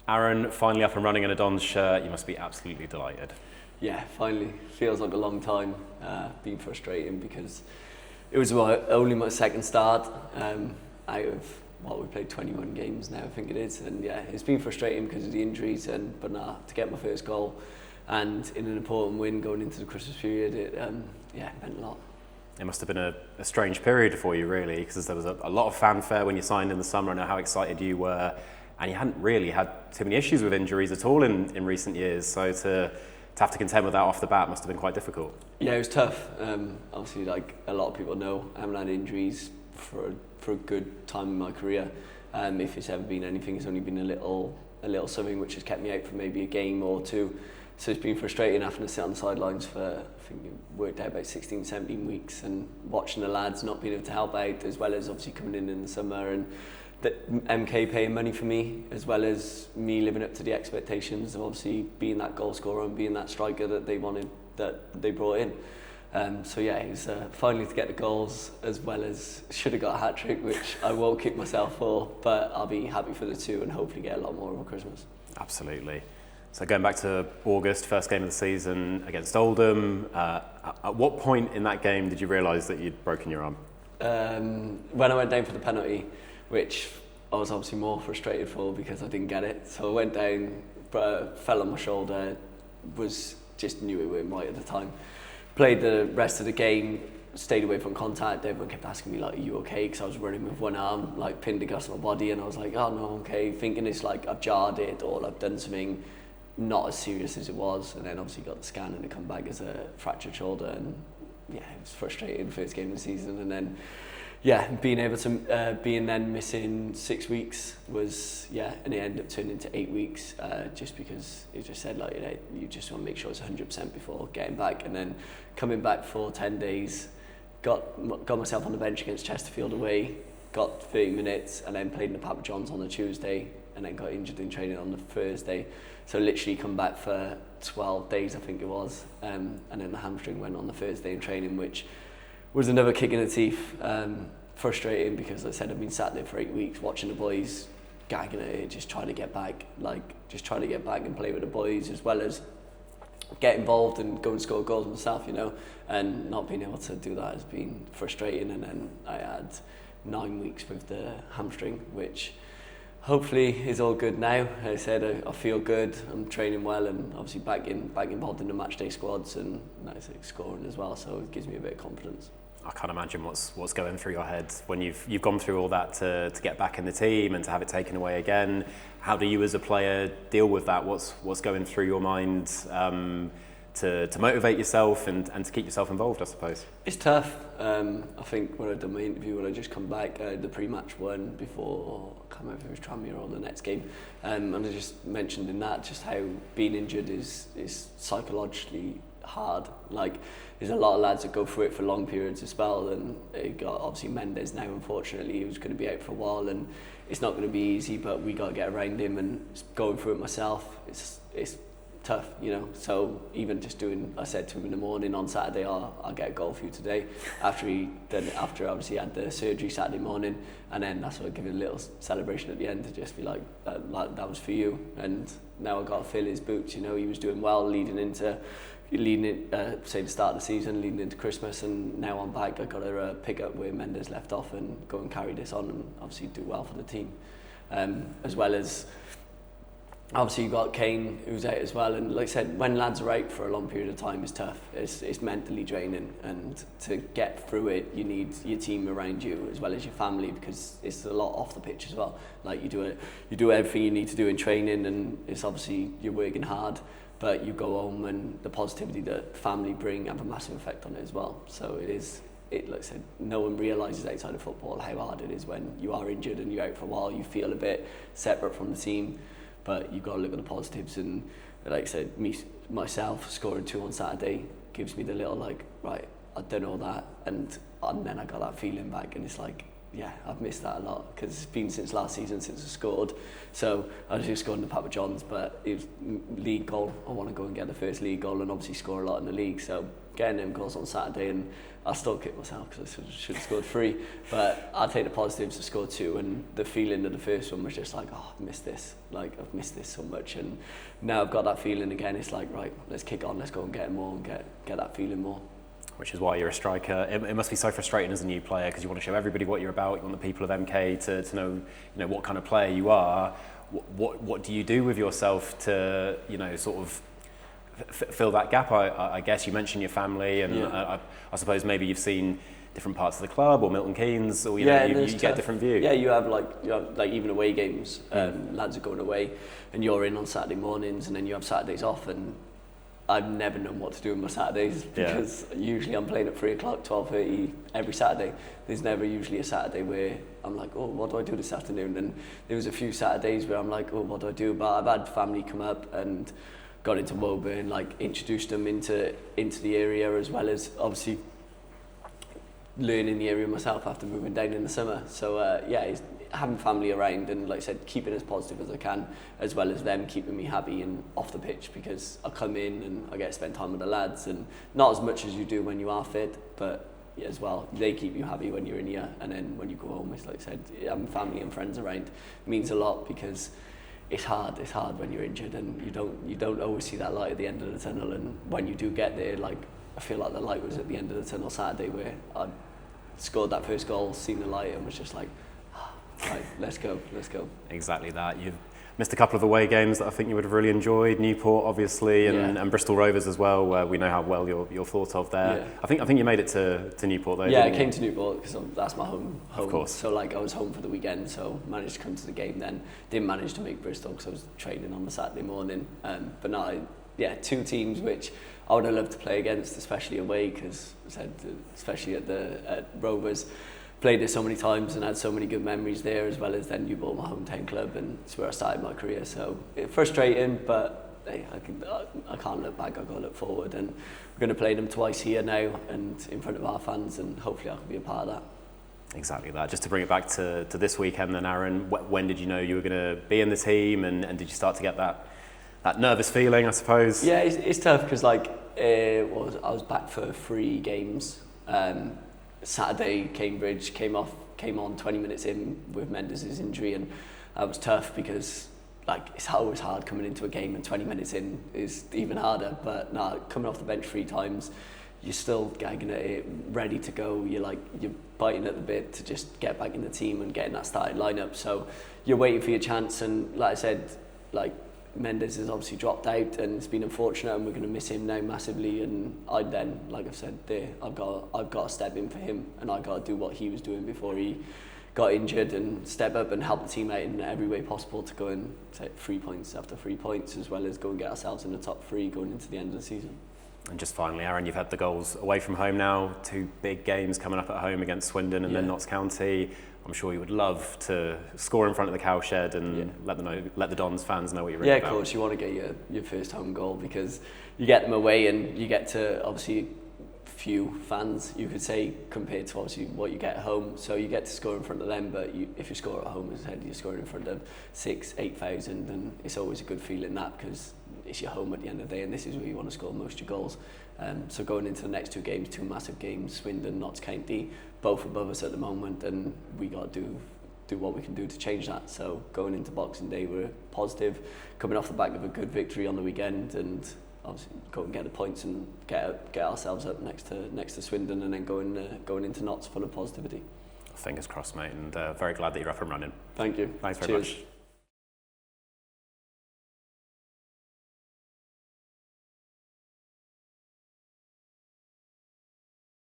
Aaron, finally up and running in a Don's shirt. You must be absolutely delighted. Yeah, finally. Feels like a long time. Been frustrating because it was only my second start out of we played 21 games now, I think it is. And yeah, it's been frustrating because of the injuries, but to get my first goal and in an important win going into the Christmas period, it meant a lot. It must have been a strange period for you, really, because there was a lot of fanfare when you signed in the summer. I know how excited you were, and you hadn't really had too many issues with injuries at all in recent years. So to have to contend with that off the bat must have been quite difficult. Yeah, it was tough. Obviously, like a lot of people know, I haven't had injuries for a good time in my career. If it's ever been anything, it's only been a little something which has kept me out for maybe a game or two. So it's been frustrating having to sit on the sidelines for, I think it worked out about 16, 17 weeks, and watching the lads not being able to help out, as well as obviously coming in the summer, and the MK paying money for me, as well as me living up to the expectations of obviously being that goal scorer and being that striker that they wanted, that they brought in. So yeah, it was finally to get the goals, as well as should have got a hat-trick, which I won't kick myself for, but I'll be happy for the two and hopefully get a lot more over Christmas. Absolutely. So going back to August, first game of the season against Oldham, at what point in that game did you realise that you'd broken your arm? When I went down for the penalty, which I was obviously more frustrated for because I didn't get it. So I went down, fell on my shoulder, knew it weren't right at the time. Played the rest of the game, stayed away from contact. Everyone kept asking me, like, are you okay? Because I was running with one arm, like pinned against my body, and I was like, oh no, I'm okay, thinking it's like I've jarred it or I've done something not as serious as it was. And then obviously got the scan and it come back as a fractured shoulder, and yeah, it was frustrating, first game of the season. And then being able to being then missing 6 weeks was, and it ended up turning into 8 weeks, just because it just said, like, you just want to make sure it's 100% before getting back. And then coming back for 10 days, got myself on the bench against Chesterfield away, got 30 minutes, and then played in the Papa John's on the Tuesday, and then got injured in training on the Thursday. So literally come back for 12 days, I think it was, and then the hamstring went on the Thursday in training, which was another kick in the teeth. Frustrating because, like I said, I've been sat there for 8 weeks watching the boys gagging at it, just trying to get back and play with the boys, as well as get involved and go and score goals myself, and not being able to do that has been frustrating. And then I had 9 weeks with the hamstring, which hopefully is all good now. As I said, I feel good, I'm training well, and obviously back involved in the match day squads, and scoring as well, so it gives me a bit of confidence. I can't imagine what's going through your head when you've gone through all that to get back in the team and to have it taken away again. How do you as a player deal with that? What's going through your mind to motivate yourself and to keep yourself involved, I suppose? It's tough. I think when I done my interview, when I just come back, the pre-match one before, I can't remember if it was Tranmere or the next game, and I just mentioned in that just how being injured is psychologically hard. Like, there's a lot of lads that go through it for long periods of spell, and it got obviously Mendes now, unfortunately, he was going to be out for a while, and it's not going to be easy, but we got to get around him, and going through it myself, it's tough, so even just doing, I said to him in the morning on Saturday, I'll get a goal for you today, after obviously had the surgery Saturday morning, and then that's what I give him a little celebration at the end to just be like that was for you. And now I got to fill his boots. He was doing well leading say the start of the season, leading into Christmas, and now I'm back. I got to pick up where Mendes left off and go and carry this on, and obviously do well for the team, as well as obviously you've got Kane who's out as well. And like I said, when lads are out for a long period of time, it's tough. It's mentally draining, and to get through it, you need your team around you as well as your family, because it's a lot off the pitch as well. Like, you do everything you need to do in training, and it's obviously you're working hard, but you go home, and the positivity that family bring have a massive effect on it as well. So like I said, no one realises outside of football how hard it is when you are injured and you're out for a while. You feel a bit separate from the team, but you've got to look at the positives. And like I said, myself scoring 2 on Saturday gives me the little, like, right, I've done all that, and then I got that feeling back, and it's like, yeah, I've missed that a lot because it's been since last season since I scored. So I just scored in the Papa John's, but it was league goal. I want to go and get the first league goal and obviously score a lot in the league. So getting them goals on Saturday, and I still kick myself because I should have scored 3. But I'll take the positives to score 2, and the feeling of the first one was just like, oh, I've missed this. Like, I've missed this so much, and now I've got that feeling again. It's like, right, let's kick on, let's go and get more and get that feeling more. Which is why you're a striker. It must be so frustrating as a new player because you want to show everybody what you're about. You want the people of MK to know, what kind of player you are. What do you do with yourself to, sort of fill that gap? I guess you mentioned your family, and I suppose maybe you've seen different parts of the club or Milton Keynes, or you get a different view. Yeah, you have like even away games. Lads are going away, and you're in on Saturday mornings, and then you have Saturdays off, and I've never known what to do on my Saturdays because usually I'm playing at 3 o'clock, 12:30 every Saturday. There's never usually a Saturday where I'm like, oh, what do I do this afternoon? And there was a few Saturdays where I'm like, oh, what do I do? But I've had family come up and got into Woburn, like introduced them into the area, as well as obviously learning the area myself after moving down in the summer. So it's having family around, and like I said, keeping as positive as I can, as well as them keeping me happy and off the pitch, because I come in and I get to spend time with the lads, and not as much as you do when you are fit, but as well, they keep you happy when you're in here, and then when you go home, it's like I said, having family and friends around means a lot, because it's hard when you're injured, and you don't always see that light at the end of the tunnel. And when you do get there, like, I feel like the light was at the end of the tunnel Saturday, where I scored that first goal, seen the light, and was just like, right, let's go. Exactly that. You've missed a couple of away games that I think you would have really enjoyed. Newport, obviously, and Bristol Rovers as well, where we know how well you're thought of there. Yeah. I think you made it to Newport though. Yeah, I came to Newport because that's my home. Of course. So like I was home for the weekend, so managed to come to the game then. Didn't manage to make Bristol because I was training on the Saturday morning. But no, 2 teams which I would have loved to play against, especially away, because I said, especially at Rovers. Played it so many times and had so many good memories there, as well as then Newport, my hometown club, and it's where I started my career. So frustrating, but hey, I can't look back. I've got to look forward, and we're going to play them twice here now and in front of our fans, and hopefully I can be a part of that. Exactly that. Just to bring it back to this weekend then, Aaron, when did you know you were going to be in the team, and did you start to get that nervous feeling, I suppose? Yeah, it's tough because I was back for 3 games. Saturday, Cambridge came on 20 minutes in with Mendes' injury, and that was tough because it's always hard coming into a game, and 20 minutes in is even harder. But coming off the bench 3 times, you're still gagging at it, ready to go. You're biting at the bit to just get back in the team and get in that starting lineup. So you're waiting for your chance, and like I said, Mendes has obviously dropped out, and it's been unfortunate, and we're going to miss him now massively. And I then, like I've said there, I've got to step in for him, and I've got to do what he was doing before he got injured, and step up and help the team out in every way possible to go and take 3 points after 3 points, as well as go and get ourselves in the top 3 going into the end of the season. And just finally, Aaron, you've had the goals away from home now, 2 big games coming up at home against Swindon and then Notts County. I'm sure you would love to score in front of the cowshed and let the Dons fans know what you're really about. Yeah, of course, you want to get your first home goal, because you get them away and you get to obviously few fans, you could say, compared to obviously what you get at home. So you get to score in front of them, but if you score at home, as I said, you're scoring in front of 6,000-8,000, and it's always a good feeling that, because it's your home at the end of the day, and this is where you want to score most of your goals. So going into the next 2 games, 2 massive games, Swindon, Notts County, both above us at the moment, and we got to do what we can do to change that. So going into Boxing Day, we're positive, coming off the back of a good victory on the weekend, and obviously go and get the points and get ourselves up next to Swindon, and then going into Notts full of positivity. Fingers crossed, mate, and very glad that you're up and running. Thank you. Thanks very much.